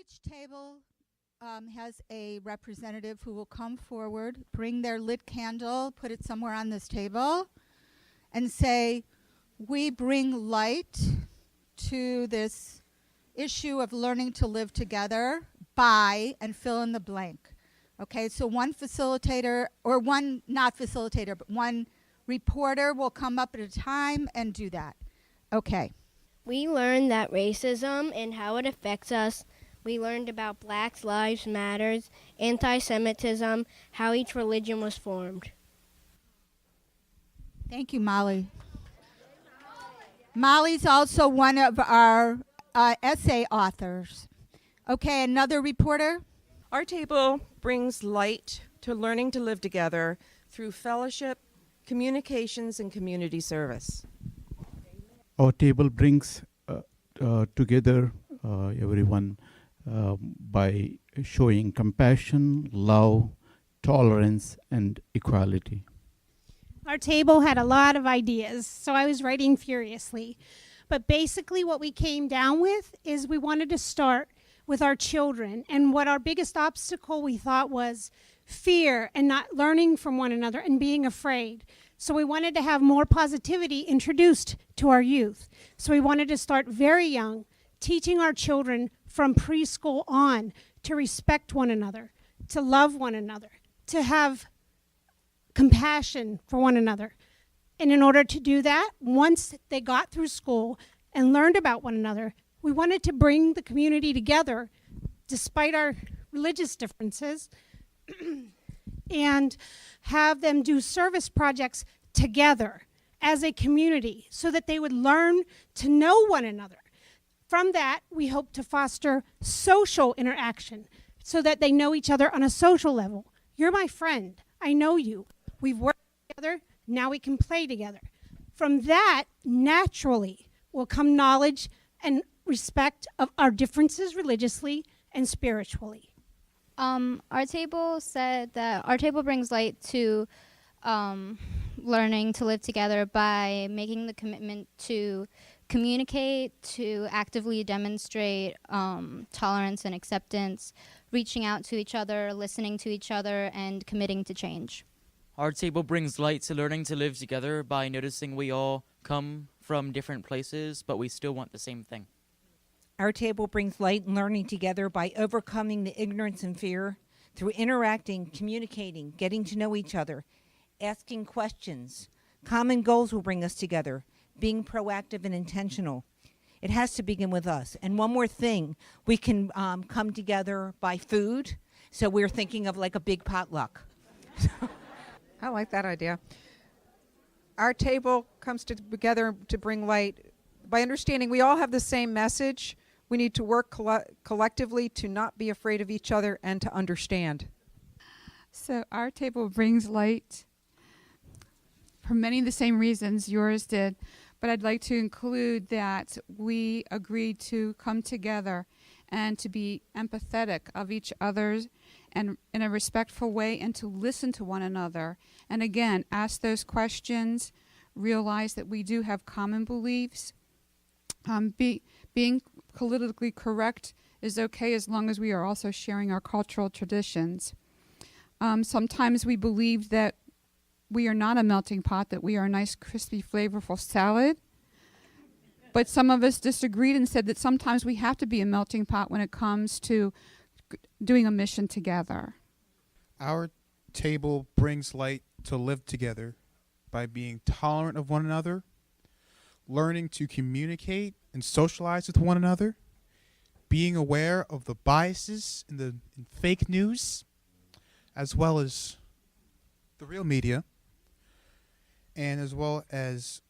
Each table has a representative who will come forward, bring their lit candle, put it somewhere on this table, and say, we bring light to this issue of learning to live together by, and fill in the blank. Okay, so one facilitator, or one, not facilitator, but one reporter will come up at a time and do that. Okay. We learned that racism and how it affects us. We learned about Black Lives Matters, anti-Semitism, how each religion was formed. Thank you, Molly. Molly's also one of our essay authors. Okay, another reporter. Our table brings light to learning to live together through fellowship, communications, and community service. Our table brings together everyone by showing compassion, love, tolerance, and equality. Our table had a lot of ideas, so I was writing furiously. But basically what we came down with is we wanted to start with our children, and what our biggest obstacle we thought was fear and not learning from one another and being afraid. So we wanted to have more positivity introduced to our youth. So we wanted to start very young, teaching our children from preschool on to respect one another, to love one another, to have compassion for one another. And in order to do that, once they got through school and learned about one another, we wanted to bring the community together despite our religious differences and have them do service projects together as a community so that they would learn to know one another. From that, we hope to foster social interaction so that they know each other on a social level. You're my friend. I know you. We've worked together. Now we can play together. From that, naturally, will come knowledge and respect of our differences religiously and spiritually. Our table said that our table brings light to learning to live together by making the commitment to communicate, to actively demonstrate tolerance and acceptance, reaching out to each other, listening to each other, and committing to change. Our table brings light to learning to live together by noticing we all come from different places, but we still want the same thing. Our table brings light and learning together by overcoming the ignorance and fear through interacting, communicating, getting to know each other, asking questions. Common goals will bring us together, being proactive and intentional. It has to begin with us. And one more thing, we can come together by food. So we're thinking of like a big potluck. I like that idea. Our table comes together to bring light by understanding we all have the same message. We need to work collectively to not be afraid of each other and to understand. So our table brings light for many of the same reasons yours did, but I'd like to include that we agreed to come together and to be empathetic of each other's and in a respectful way, and to listen to one another. And again, ask those questions, realize that we do have common beliefs. Being politically correct is okay as long as we are also sharing our cultural traditions. Sometimes we believe that we are not a melting pot, that we are a nice, crispy, flavorful salad. But some of us disagreed and said that sometimes we have to be a melting pot when it comes to doing a mission together. Our table brings light to live together by being tolerant of one another, learning to communicate and socialize with one another, being aware of the biases in fake news, as well as the real media, and as well as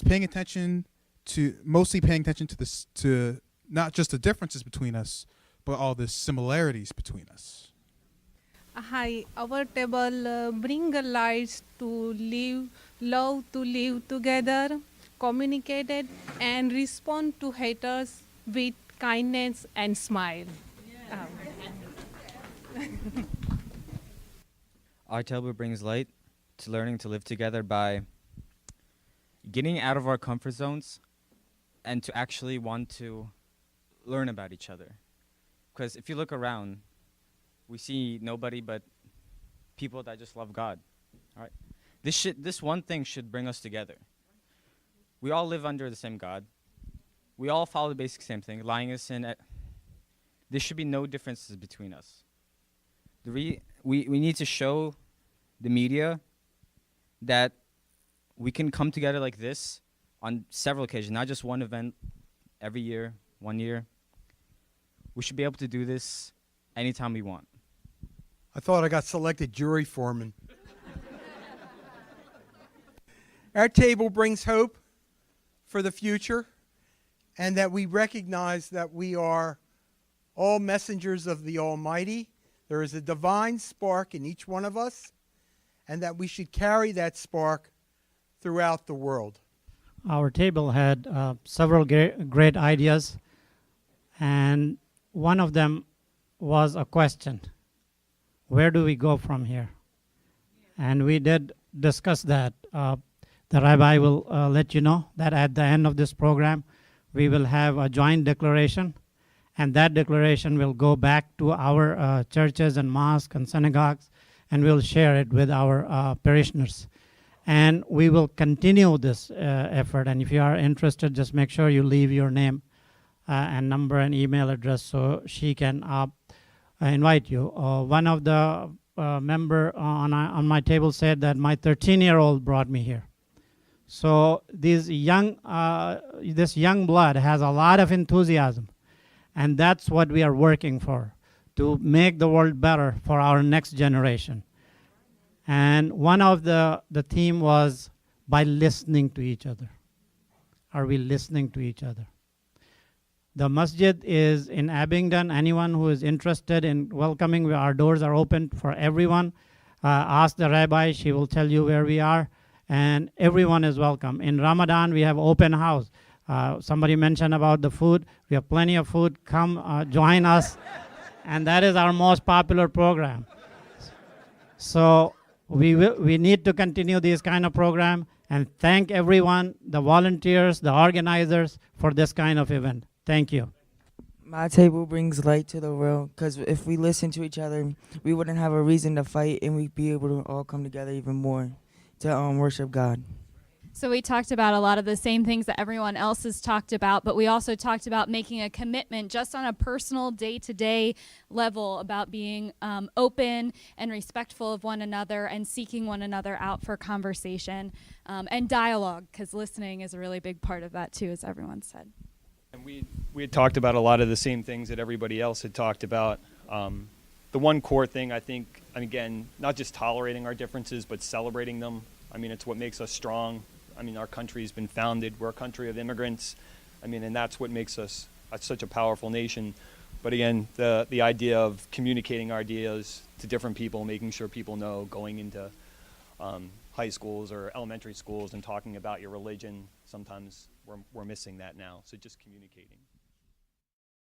paying attention to not just the differences between us, but all the similarities between us. Hi, our table bring lights to live, love to live together, communicated and respond to haters with kindness and smile. Our table brings light to learning to live together by getting out of our comfort zones and to actually want to learn about each other. Because if you look around, we see nobody but people that just love God. All right, this one thing should bring us together. We all live under the same God. We all follow the basic same thing, lying is sin. There should be no differences between us. We need to show the media that we can come together like this on several occasions, not just one event every year, 1 year. We should be able to do this anytime we want. I thought I got selected jury foreman. Our table brings hope for the future, and that we recognize that we are all messengers of the Almighty. There is a divine spark in each one of us, and that we should carry that spark throughout the world. Our table had several great ideas, and one of them was a question: where do we go from here? And we did discuss that. The rabbi will let you know that at the end of this program, we will have a joint declaration, and that declaration will go back to our churches and mosques and synagogues, and we'll share it with our parishioners. And we will continue this effort, and if you are interested, just make sure you leave your name and number and email address so she can invite you. One of the member on my table said that my 13-year-old brought me here. So this young blood has a lot of enthusiasm, and that's what we are working for, to make the world better for our next generation. And one of the theme was by listening to each other. Are we listening to each other? The masjid is in Abingdon. Anyone who is interested in welcoming, our doors are open for everyone. Ask the rabbi, she will tell you where we are. And everyone is welcome. In Ramadan, we have open house. Somebody mentioned about the food. We have plenty of food. Come join us. And that is our most popular program. So we need to continue this kind of program, and thank everyone, the volunteers, the organizers, for this kind of event. Thank you. My table brings light to the world, because if we listen to each other, we wouldn't have a reason to fight, and we'd be able to all come together even more to worship God. So we talked about a lot of the same things that everyone else has talked about, but we also talked about making a commitment just on a personal day-to-day level about being open and respectful of one another and seeking one another out for conversation and dialogue, because listening is a really big part of that too, as everyone said. And we had talked about a lot of the same things that everybody else had talked about. The one core thing, I think, and again, not just tolerating our differences, but celebrating them. I mean, it's what makes us strong. I mean, our country's been founded. We're a country of immigrants. I mean, and that's what makes us such a powerful nation. But again, the idea of communicating our ideas to different people, making sure people know, going into high schools or elementary schools and talking about your religion, sometimes we're missing that now. So just communicating.